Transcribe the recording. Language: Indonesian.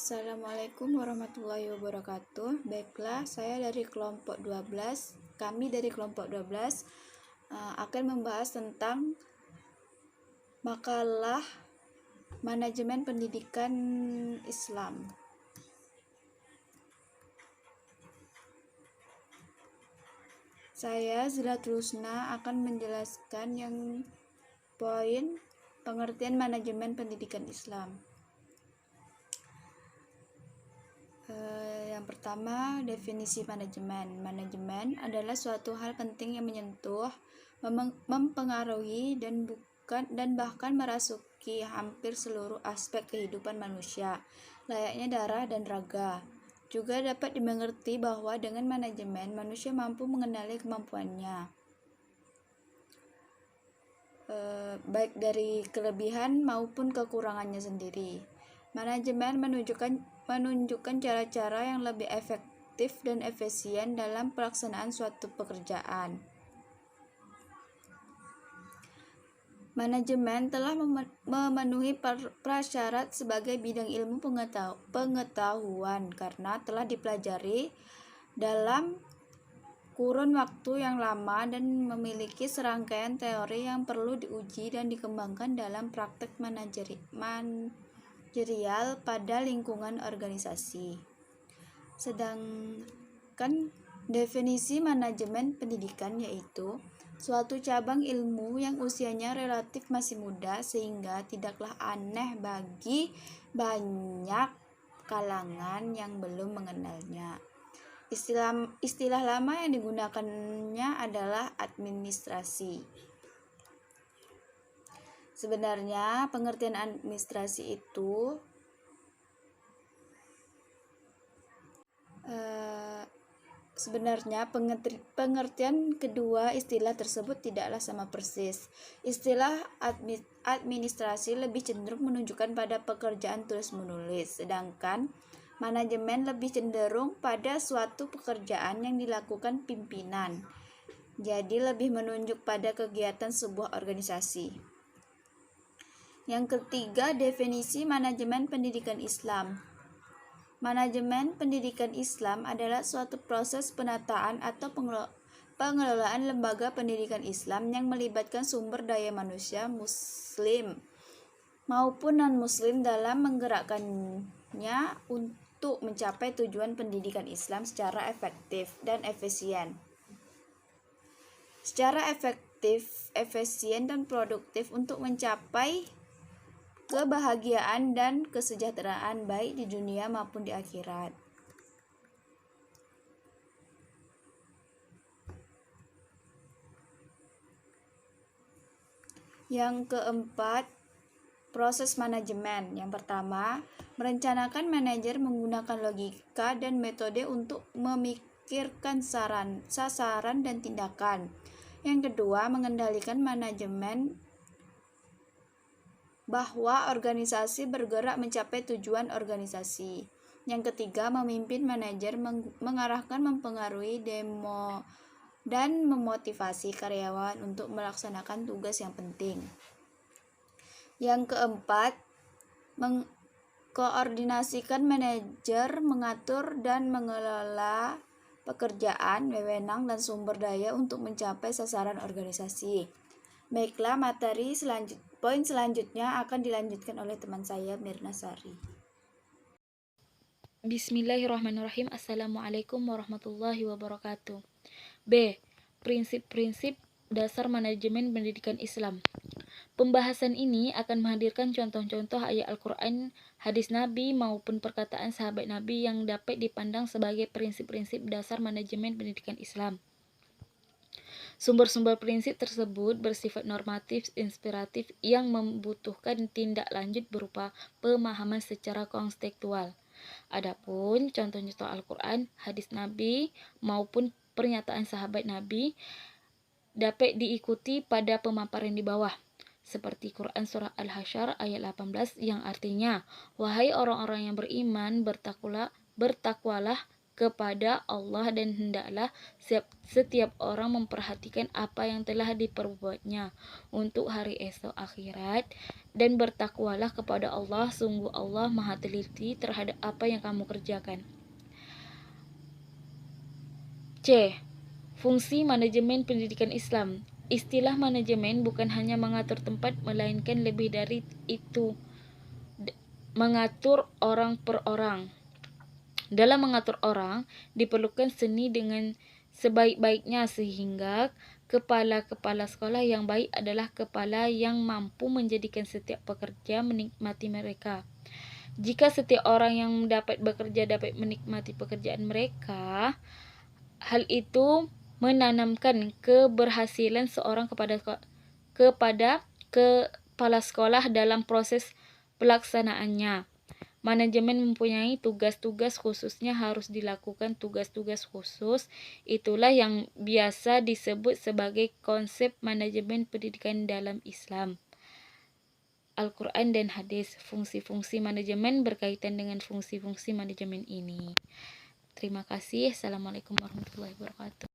Assalamualaikum warahmatullahi wabarakatuh. Baiklah, saya dari kelompok 12. Kami dari kelompok 12 akan membahas tentang makalah manajemen pendidikan Islam. Saya Zilatul Husna akan menjelaskan yang poin pengertian manajemen pendidikan Islam. Yang pertama, definisi manajemen. Manajemen adalah suatu hal penting yang menyentuh, mempengaruhi dan bahkan merasuki hampir seluruh aspek kehidupan manusia, layaknya darah dan raga. Juga dapat dimengerti bahwa dengan manajemen manusia mampu mengenali kemampuannya, baik dari kelebihan maupun kekurangannya sendiri. Manajemen menunjukkan cara-cara yang lebih efektif dan efisien dalam pelaksanaan suatu pekerjaan. Manajemen telah memenuhi prasyarat sebagai bidang ilmu pengetahuan karena telah dipelajari dalam kurun waktu yang lama dan memiliki serangkaian teori yang perlu diuji dan dikembangkan dalam praktek manajerial pada lingkungan organisasi. Sedangkan definisi manajemen pendidikan yaitu suatu cabang ilmu yang usianya relatif masih muda sehingga tidaklah aneh bagi banyak kalangan yang belum mengenalnya. Istilah lama yang digunakannya adalah administrasi. Sebenarnya pengertian administrasi itu pengertian kedua istilah tersebut tidaklah sama persis. Istilah administrasi lebih cenderung menunjukkan pada pekerjaan tulis-menulis, sedangkan manajemen lebih cenderung pada suatu pekerjaan yang dilakukan pimpinan. Jadi lebih menunjuk pada kegiatan sebuah organisasi. Yang ketiga, definisi manajemen pendidikan Islam. Manajemen pendidikan Islam adalah suatu proses penataan atau pengelolaan lembaga pendidikan Islam yang melibatkan sumber daya manusia muslim maupun non-muslim dalam menggerakkannya untuk mencapai tujuan pendidikan Islam secara efektif dan efisien. Secara efektif, efisien dan produktif untuk mencapai kebahagiaan dan kesejahteraan baik di dunia maupun di akhirat. Yang keempat, proses manajemen. Yang pertama, merencanakan manajer menggunakan logika dan metode untuk memikirkan sasaran dan tindakan. Yang kedua, mengendalikan manajemen bahwa organisasi bergerak mencapai tujuan organisasi. Yang ketiga, memimpin manajer mengarahkan, mempengaruhi, dan memotivasi karyawan untuk melaksanakan tugas yang penting. Yang keempat, mengkoordinasikan manajer mengatur dan mengelola pekerjaan, wewenang, dan sumber daya untuk mencapai sasaran organisasi. Baiklah, poin selanjutnya akan dilanjutkan oleh teman saya, Mirna Sari. Bismillahirrahmanirrahim. Assalamualaikum warahmatullahi wabarakatuh. B. Prinsip-prinsip dasar manajemen pendidikan Islam. Pembahasan ini akan menghadirkan contoh-contoh ayat Al-Quran, hadis Nabi, maupun perkataan sahabat Nabi yang dapat dipandang sebagai prinsip-prinsip dasar manajemen pendidikan Islam. Sumber-sumber prinsip tersebut bersifat normatif, inspiratif, yang membutuhkan tindak lanjut berupa pemahaman secara kontekstual. Adapun contoh-contoh Al-Quran, hadis Nabi, maupun pernyataan sahabat Nabi dapat diikuti pada pemaparan di bawah, seperti Quran Surah Al-Hasyr ayat 18 yang artinya, wahai orang-orang yang beriman, bertakwalah kepada Allah dan hendaklah setiap orang memperhatikan apa yang telah diperbuatnya untuk hari esok akhirat dan bertakwalah kepada Allah, sungguh Allah Maha teliti terhadap apa yang kamu kerjakan. C. Fungsi manajemen pendidikan Islam. Istilah manajemen bukan hanya mengatur tempat, melainkan lebih dari itu, mengatur orang per orang. Dalam mengatur orang, diperlukan seni dengan sebaik-baiknya sehingga kepala-kepala sekolah yang baik adalah kepala yang mampu menjadikan setiap pekerja menikmati mereka. Jika setiap orang yang dapat bekerja dapat menikmati pekerjaan mereka, hal itu menanamkan keberhasilan seorang kepada kepala sekolah dalam proses pelaksanaannya. Manajemen mempunyai tugas-tugas khususnya harus dilakukan tugas-tugas khusus. Itulah yang biasa disebut sebagai konsep manajemen pendidikan dalam Islam. Al-Quran dan hadis. Fungsi-fungsi manajemen berkaitan dengan fungsi-fungsi manajemen ini. Terima kasih. Assalamualaikum warahmatullahi wabarakatuh.